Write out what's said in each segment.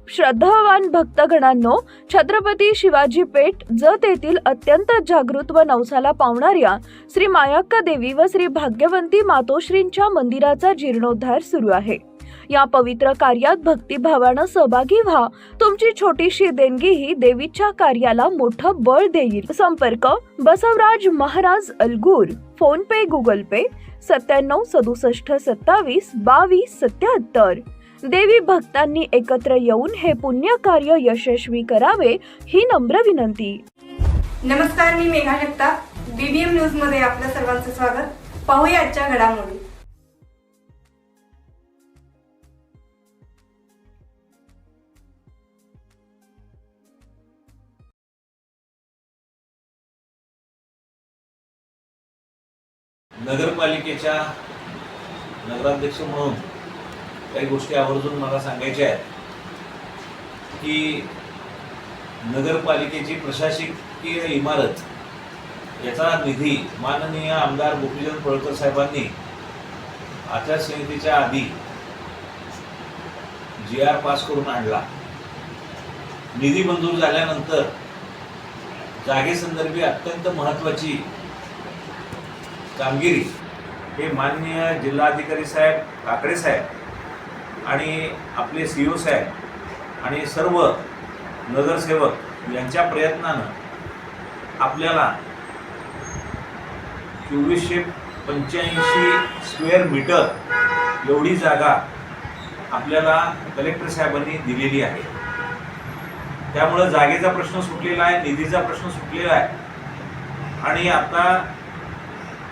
श्रद्धावान भक्तगणांनो, छत्रपती शिवाजी पेठ जत येथील अत्यंत जागृत व नवसाला पावणाऱ्या श्री मायाक्का देवी व श्री भाग्यवंती मातोश्रींच्या मंदिराचा जीर्णोद्धार सुरू आहे। या पवित्र कार्यात भक्तिभावानं सहभागी व्हा। तुमची छोटीशी देणगी ही देवीच्या कार्याला मोठं बळ देईल। संपर्क बसवराज महाराज अलगूर, फोन पे, गूगल पे 97 67 27 22 77। देवी भक्तांनी एकत्र येऊन हे पुण्य कार्य यशस्वी करावे ही नम्र विनंती। नमस्कार, मी मेघा जगताप, बीबीएम न्यूज मध्ये आपल्या सर्वांचं स्वागत। पाहूया आजच्या घडामोडी। नगरपालिकेच्या नगराध्यक्ष म्हणून काही गोष्टी आवर्जून मला सांगायच्या आहेत की नगरपालिकेची प्रशासकीय इमारत याचा निधी माननीय आमदार गोपीचंद पळकर साहेबांनी आचारसंहितेच्या आधी GR पास करून आणला। निधी मंजूर झाल्यानंतर जागेसंदर्भी अत्यंत महत्त्वाची कामगिरी हे माननीय जिल्हाधिकारी साहेब काकडे साहेब आणि आपले CO साहेब आणि सर्व नगरसेवक यांच्या प्रयत्नानं आपल्याला 2485 स्क्वेअर मीटर एवढी जागा आपल्याला कलेक्टर साहेबांनी दिलेली आहे। त्यामुळे जागेचा प्रश्न सुटलेला आहे, निधीचा प्रश्न सुटलेला आहे आणि आता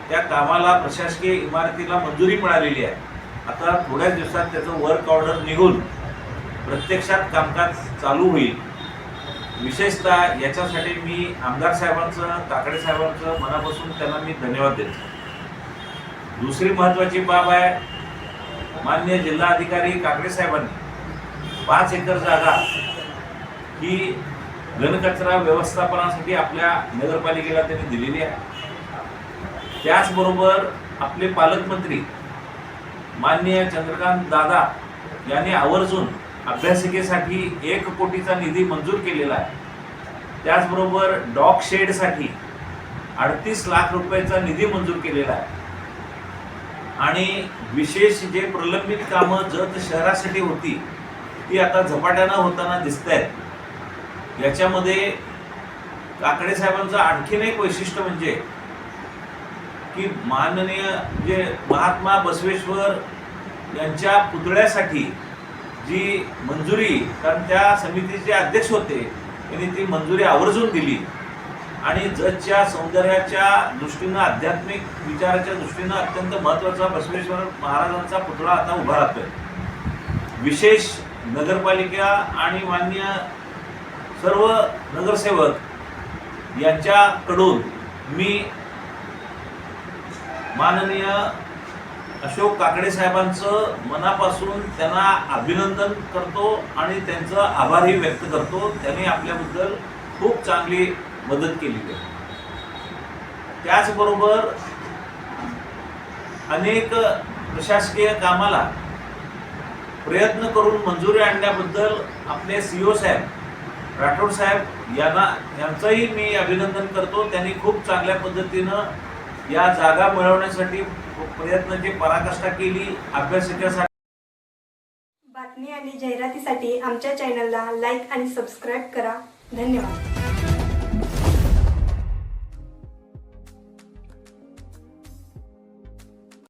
त्या कामाला प्रशासकीय इमारतीला मंजुरी मिळालेली आहे। आता थोड्याच दिवसात त्याचं वर्क ऑर्डर निघून प्रत्यक्षात कामकाज चालू होईल। विशेषतः याच्यासाठी मी आमदार साहेबांचं, काकडे साहेबांचं मनापासून त्यांना मी धन्यवाद देतो। दुसरी महत्त्वाची बाब आहे, माननीय जिल्हाधिकारी काकडे साहेबांनी 5 एकर जागा ही घनकचरा व्यवस्थापनासाठी आपल्या नगरपालिकेला त्यांनी दिलेली आहे। त्याचबरोबर आपले पालकमंत्री माननीय चंद्रकांत दादा यांनी आवर्जून अभ्यासिकेसाठी 1 कोटीचा निधी मंजूर केलेला आहे। त्याचबरोबर डॉग शेडसाठी 38 लाख रुपयाचा निधी मंजूर केलेला आहे आणि विशेष जे प्रलंबित कामं जत शहरासाठी होती ती आता झपाट्यानं होताना दिसत आहेत। याच्यामध्ये काकडे साहेबांचं आणखीन एक वैशिष्ट्य म्हणजे की माननीय जे महात्मा बसवेश्वर यांच्या पुतळ्यासाठी जी मंजुरी, कारण त्या समितीचे अध्यक्ष होते, त्यांनी ती मंजुरी आवर्जून दिली आणि जतच्या सौंदर्याच्या दृष्टीनं, आध्यात्मिक विचाराच्या दृष्टीनं अत्यंत महत्त्वाचा बसवेश्वर महाराजांचा पुतळा आता उभा राहतोय। विशेष नगरपालिका आणि माननीय सर्व नगरसेवक यांच्याकडून मी माननीय अशोक काकडे साहेबांचं मनापासून त्यांना अभिनंदन करतो आणि त्यांचं आभारही व्यक्त करतो। त्यांनी आपल्याबद्दल खूप चांगली मदत केली आहे। त्याचबरोबर अनेक प्रशासकीय कामाला प्रयत्न करून मंजुरी आणण्याबद्दल आपले CO साहेब राठोड साहेब यांचंही मी अभिनंदन करतो। त्यांनी खूप चांगल्या पद्धतीनं या जागा मिळवण्यासाठी प्रयत्नाची पराकाष्ठा केली। अभ्यासिकेसाठी बातमी आणि जाहिरातीसाठी आमच्या चॅनलला लाईक आणि सबस्क्राईब करा। धन्यवाद।